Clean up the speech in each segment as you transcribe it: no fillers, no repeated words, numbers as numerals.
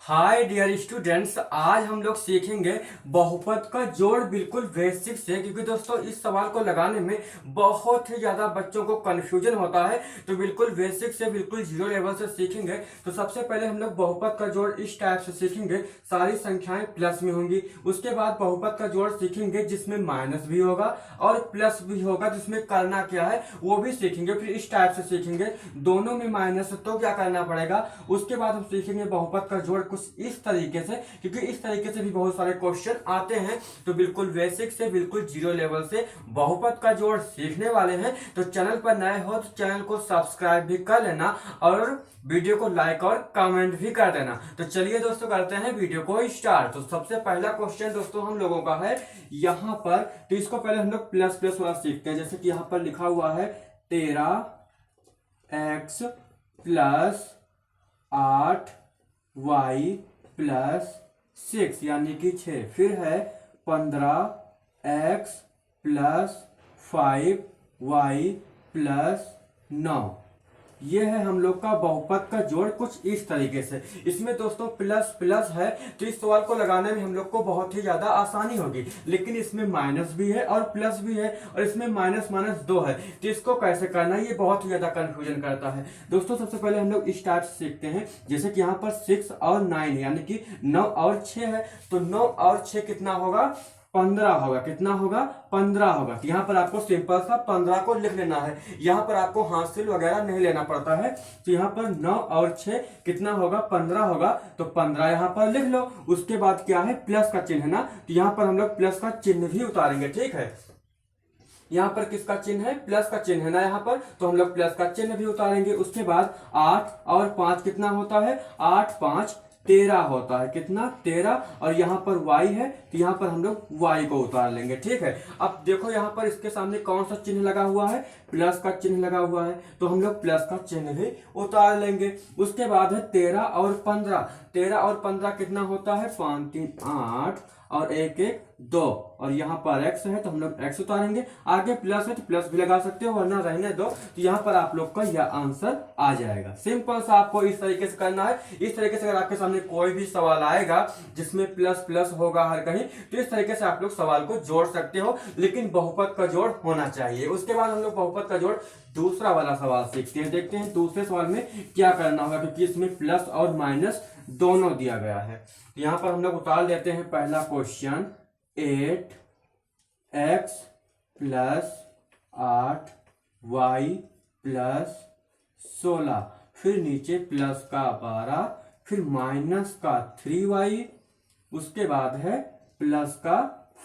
Hi dear students, आज हम लोग सीखेंगे बहुपद का जोड़ बिल्कुल बेसिक से। क्योंकि दोस्तों इस सवाल को लगाने में बहुत ही ज्यादा बच्चों को कंफ्यूजन होता है, तो बिल्कुल बेसिक से बिल्कुल जीरो लेवल से सीखेंगे। तो सबसे पहले हम लोग बहुपद का जोड़ इस टाइप से सीखेंगे, सारी संख्याएं प्लस में होंगी। उसके बाद बहुपद का जोड़ सीखेंगे जिसमें माइनस भी होगा और प्लस भी होगा, जिसमें करना क्या है वो भी सीखेंगे। फिर इस टाइप से सीखेंगे दोनों में माइनस, तो क्या करना पड़ेगा। उसके बाद हम सीखेंगे बहुपद का जोड़ कुछ इस तरीके से, क्योंकि इस तरीके से भी बहुत सारे क्वेश्चन आते हैं। तो बिल्कुल बेसिक से बिल्कुल जीरो लेवल से बहुपद का जोड़ सीखने वाले हैं। तो चैनल पर नए हो तो चैनल को सब्सक्राइब भी कर लेना और वीडियो को लाइक और कमेंट भी कर देना। तो चलिए दोस्तों करते हैं वीडियो को स्टार्ट। तो सबसे पहला क्वेश्चन दोस्तों हम लोगों का है यहाँ पर। तो इसको पहले हम लोग प्लस प्लस वाला सीखते हैं। जैसे कि यहाँ पर लिखा हुआ है 13x प्लस 8y प्लस 6 यानी कि 6। फिर है 15x प्लस 5y प्लस 9। ये है हम लोग का बहुपद का जोड़ कुछ इस तरीके से। इसमें दोस्तों प्लस प्लस है, तो इस सवाल को लगाने में हम लोग को बहुत ही ज्यादा आसानी होगी। लेकिन इसमें माइनस भी है और प्लस भी है, और इसमें माइनस माइनस 2 है, तो इसको कैसे करना है ये बहुत ही ज्यादा कंफ्यूजन करता है। दोस्तों सबसे पहले हम लोग स्टार्ट सीखते हैं। जैसे कि यहाँ पर 6 और 9 यानी कि 9 और 6 है, तो 9 और 6 कितना होगा, 15 होगा। कितना होगा, 15 होगा। तो यहाँ पर आपको सिंपल सा 15 को लिख लेना है। यहाँ पर आपको हासिल वगैरह नहीं लेना पड़ता है। तो यहाँ पर 9 और 6 कितना होगा, 15 होगा। तो 15 यहाँ पर लिख लो। उसके बाद क्या है, प्लस का चिन्ह है ना, तो यहाँ पर हम लोग प्लस का चिन्ह भी उतारेंगे। ठीक है, यहाँ पर किसका चिन्ह है, प्लस का चिन्ह है ना यहाँ पर, तो हम लोग प्लस का चिन्ह भी उतारेंगे। उसके बाद 8 और 5 कितना होता है, 8 5 13 होता है। कितना, 13। और यहाँ पर y है, तो यहाँ पर हम लोग y को उतार लेंगे। ठीक है, अब देखो यहाँ पर इसके सामने कौन सा चिन्ह लगा हुआ है, प्लस का चिन्ह लगा हुआ है, तो हम लोग प्लस का चिन्ह भी उतार लेंगे। उसके बाद है 13 और 15। 13 और 15 कितना होता है, 5 3 8 और 1 1 2, और यहाँ पर x है तो हम लोग x उतारेंगे। आगे प्लस है तो प्लस भी लगा सकते हो, वरना रहने दो। तो यहाँ पर आप लोग का यह आंसर आ जाएगा। सिंपल सा आपको इस तरीके से करना है। इस तरीके से अगर आपके सामने कोई भी सवाल आएगा जिसमें प्लस प्लस होगा हर कहीं, तो इस तरीके से आप लोग सवाल को जोड़ सकते हो, लेकिन बहुपद का जोड़ होना चाहिए। उसके बाद हम लोग बहुपद का जोड़ दूसरा वाला सवाल सीखते हैं। देखते हैं दूसरे सवाल में क्या करना होगा, क्योंकि इसमें प्लस और माइनस दोनों दिया गया है। यहाँ पर हम लोग उतार लेते हैं पहला question, 8x plus 8y plus 16। फिर नीचे प्लस का 12, फिर माइनस का 3y, उसके बाद है प्लस का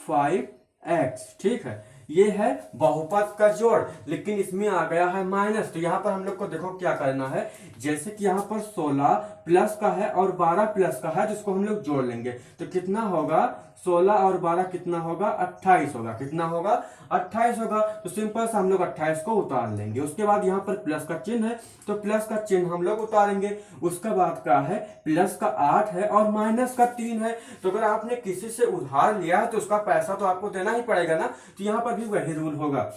5x। ठीक है, ये है बहुपद का जोड़, लेकिन इसमें आ गया है माइनस। तो यहाँ पर हम लोग को देखो क्या करना है। जैसे कि यहाँ पर 16 प्लस का है और 12 प्लस का है, जिसको हम लोग जोड़ लेंगे। तो कितना होगा, 16 और 12 कितना होगा, 28 होगा। कितना होगा, 28 होगा। तो सिंपल से हम लोग 28 को उतार लेंगे। उसके बाद यहाँ पर प्लस का चिन्ह है, तो प्लस का चिन्ह हम लोग उतारेंगे। उसके बाद का है प्लस का 8 है और माइनस का 3 है। तो अगर आपने किसी से उधार लिया है तो उसका पैसा तो आपको देना ही पड़ेगा ना, तो यहाँ पर भी वही रूल होगा।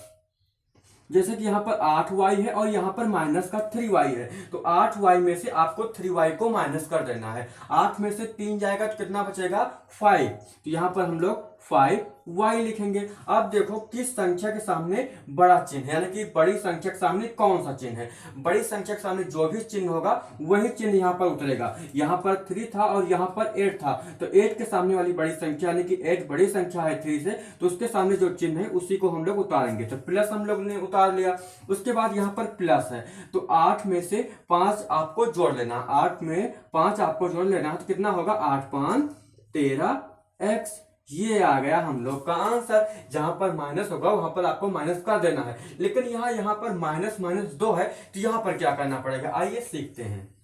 जैसे कि यहाँ पर 8y है और यहाँ पर माइनस का 3y है, तो 8y में से आपको 3y को माइनस कर देना है। 8 में से 3 जाएगा तो कितना बचेगा, 5। तो यहाँ पर हम लोग 5y लिखेंगे। अब देखो किस संख्या के सामने बड़ा चिन्ह है, यानी कि बड़ी संख्या के सामने कौन सा चिन्ह है। बड़ी संख्या के सामने जो भी चिन्ह होगा वही चिन्ह यहाँ पर उतरेगा। यहाँ पर 3 था और यहाँ पर 8 था, तो 8 के सामने वाली बड़ी संख्या यानी कि 8 बड़ी संख्या है 3 से, तो उसके सामने जो चिन्ह है उसी को हम लोग उतारेंगे। तो प्लस हम लोग ने उतार लिया। उसके बाद यहाँ पर प्लस है, तो 8 में से 5 आपको जोड़ लेना। 8 में 5 आपको जोड़ लेना, तो कितना होगा, 8 5 13x। ये आ गया हम लोग का आंसर। जहां पर माइनस होगा वहां पर आपको माइनस कर देना है, लेकिन यहाँ पर माइनस माइनस 2 है, तो यहाँ पर क्या करना पड़ेगा, आइए सीखते हैं।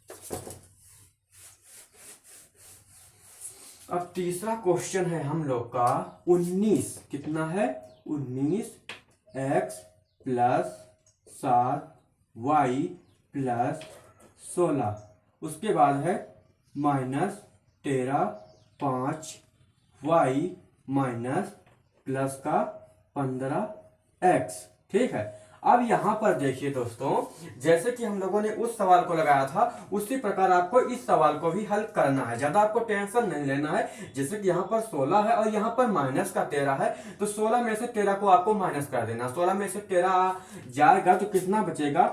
अब तीसरा क्वेश्चन है हम लोग का 19। कितना है, 19x प्लस 7y प्लस 16। उसके बाद है माइनस 13 5y माइनस प्लस का 15x। ठीक है, अब यहाँ पर देखिए दोस्तों, जैसे कि हम लोगों ने उस सवाल को लगाया था उसी प्रकार आपको इस सवाल को भी हल करना है। ज्यादा आपको टेंशन नहीं लेना है। जैसे कि यहाँ पर 16 है और यहाँ पर माइनस का 13 है, तो 16 में से 13 को आपको माइनस कर देना। 16 में से 13 जाएगा तो कितना बचेगा,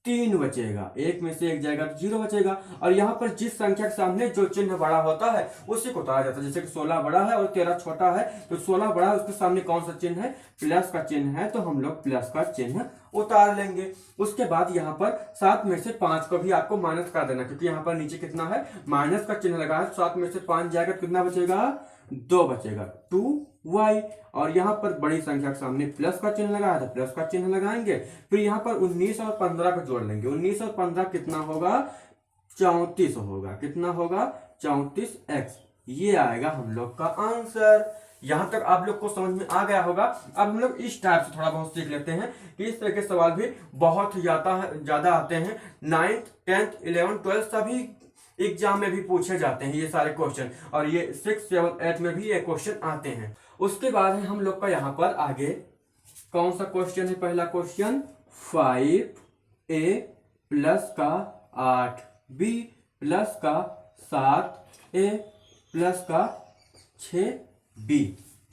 3 बचेगा। एक में से एक जाएगा तो 0 बचेगा। और यहाँ पर जिस संख्या के सामने जो चिन्ह बड़ा होता है उसी को उतारा जाता है। जैसे कि 16 बड़ा है और 13 छोटा है, तो 16 बड़ा है उसके सामने कौन सा चिन्ह है, प्लस का चिन्ह है, तो हम लोग प्लस का चिन्ह उतार लेंगे। उसके बाद यहाँ पर 7 में से 5 को भी आपको माइनस कर देना, क्योंकि यहाँ पर नीचे कितना है, माइनस का चिन्ह लगा है। 7 में से 5 जाएगा कितना बचेगा, 2 बचेगा, 2y। और यहाँ पर बड़ी संख्या के सामने प्लस का चिन्ह लगाया था, प्लस का चिन्ह लगाएंगे। फिर यहाँ पर 19 और 15 को जोड़ लेंगे। 19 और 15 कितना होगा, 34 होगा। कितना होगा, 34x। ये आएगा हम लोग का आंसर। यहां तक आप लोग को समझ में आ गया होगा। अब हम लोग इस टाइप से थोड़ा बहुत सीख लेते हैं कि इस तरह के सवाल भी बहुत ज्यादा आते हैं। 9th 10th 11th 12th सभी एग्जाम में भी पूछे जाते हैं ये सारे क्वेश्चन, और ये 6th 7th 8th में भी ये क्वेश्चन आते हैं। उसके बाद है हम लोग का यहाँ पर आगे कौन सा क्वेश्चन है, पहला क्वेश्चन 5a प्लस का 8b प्लस का 7a प्लस का 6b।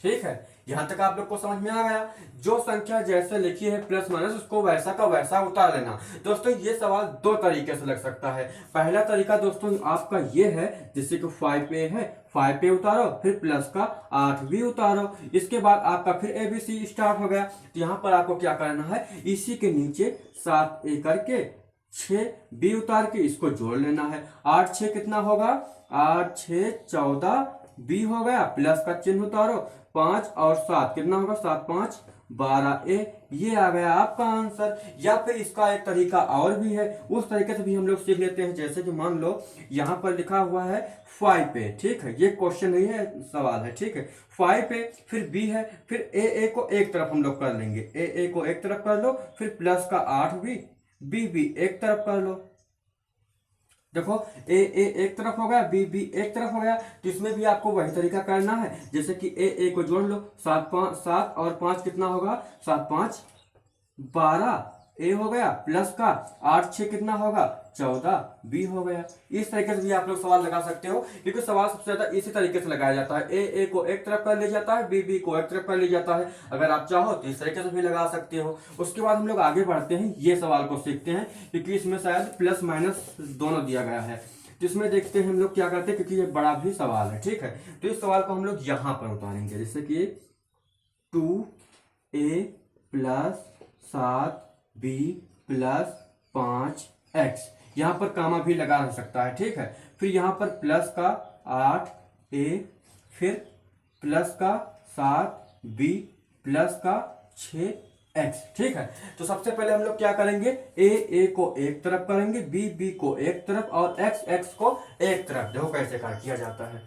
ठीक है, यहां तक आप लोग को समझ में आ गया। जो संख्या जैसे लिखी है प्लस माइनस उसको वैसा का वैसा उतार लेना। दोस्तों ये सवाल दो तरीके से लग सकता है। पहला तरीका दोस्तों आपका ये है, जैसे कि 5a है, 5 पे उतारो, फिर प्लस का 8 भी उतारो। इसके बाद आपका फिर ABC स्टार्ट हो गया। तो यहाँ पर आपको क्या करना है, इसी के नीचे 7a करके 6b उतार के इसको जोड़ लेना है। 8 6 कितना होगा, 8 6 14 b हो गया, प्लस का चिन्ह उतारो। 5 और 7 कितना होगा, 7 5 12a। ये आ गया आपका आंसर। या फिर इसका एक तरीका और भी है, उस तरीके से भी हम लोग सीख लेते हैं। जैसे कि मान लो यहाँ पर लिखा हुआ है 5 पे, ठीक है, ये क्वेश्चन नहीं है, सवाल है, ठीक है। 5 पे फिर b है, फिर a को एक तरफ हम लोग कर लेंगे, a को एक तरफ कर लो, फिर प्लस का 8 b एक तरफ कर लो। देखो a एक तरफ हो गया, b एक तरफ हो गया। तो इसमें भी आपको वही तरीका करना है। जैसे कि a को जोड़ लो, 7 और 5 कितना होगा, 7 5 12 a हो गया, प्लस का 8 6 कितना होगा, 14 b हो गया। इस तरीके से भी आप लोग सवाल लगा सकते हो, क्योंकि सवाल सबसे ज्यादा इसी तरीके से लगाया जाता है। a को एक तरफ कर लिया जाता है, b को एक तरफ कर लिया जाता है। अगर आप चाहो तो इस तरीके से भी लगा सकते हो। उसके बाद हम लोग आगे बढ़ते हैं, ये सवाल को सीखते हैं, क्योंकि इसमें शायद प्लस माइनस दोनों दिया गया है। तो इसमें देखते हैं हम लोग क्या करते हैं, क्योंकि ये बड़ा भी सवाल है, ठीक है। तो इस सवाल को हम लोग यहाँ पर उतारेंगे, जैसे कि 2a plus 7b plus 5x। यहाँ पर कामा भी लगा रह सकता है, ठीक है। फिर यहाँ पर प्लस का 8a, फिर प्लस का 7b प्लस का 6x, ठीक है। तो सबसे पहले हम लोग क्या करेंगे, a को एक तरफ करेंगे, b को एक तरफ, और x को एक तरफ। देखो कैसे किया जाता है,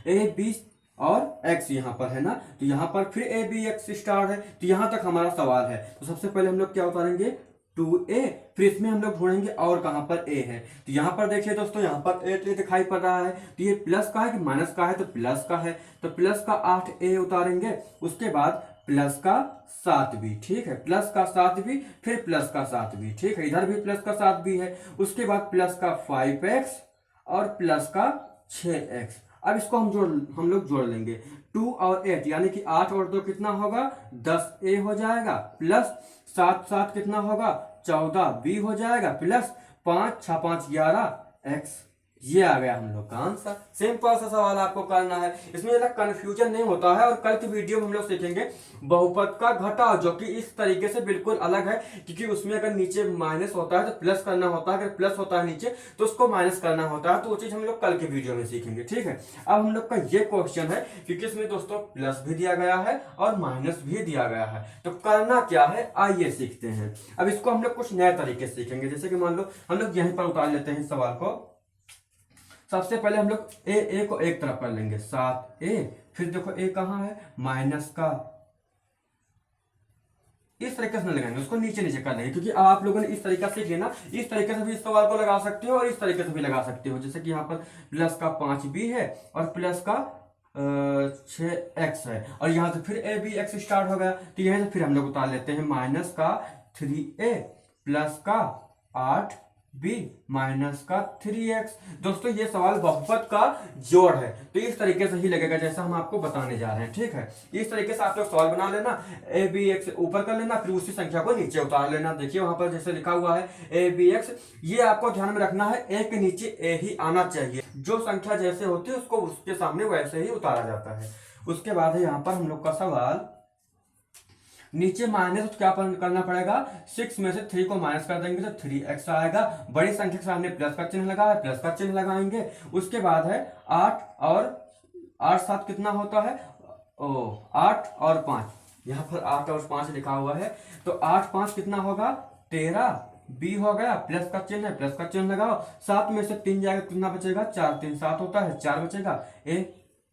a b और x यहाँ पर है ना, तो यहाँ पर फिर a b x स्टार है। तो यहाँ तक हमारा सवाल है। तो सबसे पहले हम लोग क्या उतारेंगे, 2a, फिर इसमें हम लोग ढूंढेंगे और कहां पर a है। तो यहाँ पर देखिए दोस्तों, यहाँ पर a दिखाई पड़ रहा है। तो ये प्लस का है कि माइनस का है, तो प्लस का है, तो प्लस का 8a उतारेंगे। उसके बाद प्लस का 7b, ठीक है, प्लस का 7b, फिर प्लस का 7b, ठीक है, इधर भी प्लस का 7b है। उसके बाद प्लस का 5x और प्लस का 6x। अब इसको हम लोग जोड़ लेंगे, 2 और 8 यानी कि 8 और 2 कितना होगा, 10a हो जाएगा, प्लस 7 7 कितना होगा, 14b हो जाएगा, प्लस 5 6 5 11x। ये आ गया हम लोग का आंसर। सिंपल सा सवाल आपको करना है, इसमें ज्यादा कंफ्यूजन नहीं होता है। और कल की वीडियो में हम लोग सीखेंगे बहुपद का घटाव, जो कि इस तरीके से बिल्कुल अलग है, क्योंकि उसमें अगर नीचे माइनस होता है तो प्लस करना होता है, अगर प्लस होता है नीचे तो उसको माइनस करना होता है। तो वो चीज हम लोग कल के वीडियो में सीखेंगे, ठीक है। अब हम लोग का ये क्वेश्चन है, क्योंकि इसमें दोस्तों प्लस भी दिया गया है और माइनस भी दिया गया है। तो करना क्या है, आइए सीखते हैं। अब इसको हम लोग कुछ नए तरीके से सीखेंगे। जैसे कि मान लो हम लोग यहीं पर उतार लेते हैं सवाल को। सबसे पहले हम लोग a को एक तरफ कर लेंगे, 7a, फिर देखो a कहाँ है, माइनस का, इस तरीके से लगाएंगे, उसको नीचे नीचे कर लेंगे, क्योंकि आप लोगों ने इस तरीका से लेना। इस तरीके से भी इस सवाल को लगा सकते हो और इस तरीके से भी लगा सकते हो। जैसे कि यहाँ पर प्लस का 5b है और प्लस का 6x है और यहाँ से फिर ए बी एक्स स्टार्ट हो गया, तो यहीं से फिर हम लोग उतार लेते हैं माइनस का 3a प्लस का 8b माइनस का 3x। दोस्तों ये सवाल बहुपद का जोड़ है, तो इस तरीके से ही लगेगा जैसा हम आपको बताने जा रहे हैं, ठीक है। इस तरीके से आप लोग सवाल बना लेना, ए बी एक्स ऊपर कर लेना, फिर उसी संख्या को नीचे उतार लेना। देखिए वहां पर जैसे लिखा हुआ है ए बी एक्स, ये आपको ध्यान में रखना है ए के नीचे ए ही आना चाहिए, जो संख्या जैसे होती है उसको उसके सामने वैसे ही उतारा जाता है। उसके बाद है यहाँ पर हम लोग का सवाल, नीचे माइनस तो क्या करना पड़ेगा, 6 में से 3 को माइनस कर देंगे तो 3x आएगा, बड़ी संख्या के सामने प्लस का चिन्ह लगा है, प्लस का चिन्ह लगाएंगे। उसके बाद है 8 और 8 7 कितना होता है, 8 और 5, यहाँ पर 8 और 5 लिखा हुआ है, तो 8 5 कितना होगा 13, b हो गया, प्लस का चिन्ह है, प्लस का चिन्ह लगाओ, 7 में से 3 जाएगा कितना बचेगा, 4 3 7 होता है, 4 बचेगा,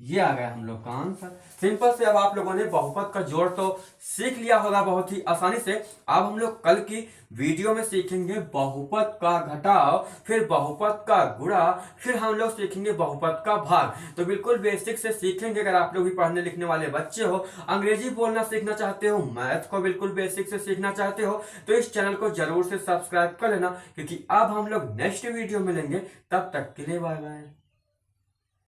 ये आ गया हम लोग का आंसर। सिंपल से अब आप लोगों ने बहुपद का जोड़ तो सीख लिया होगा बहुत ही आसानी से। अब हम लोग कल की वीडियो में सीखेंगे बहुपद का घटाव, फिर बहुपद का गुणा, फिर हम लोग सीखेंगे बहुपद का भाग। तो बिल्कुल बेसिक से सीखेंगे। अगर आप लोग भी पढ़ने लिखने वाले बच्चे हो, अंग्रेजी बोलना सीखना चाहते हो, मैथ को बिल्कुल बेसिक से सीखना चाहते हो, तो इस चैनल को जरूर से सब्सक्राइब कर लेना, क्योंकि अब हम लोग नेक्स्ट वीडियो मिलेंगे। तब तक के लिए बाय बाय।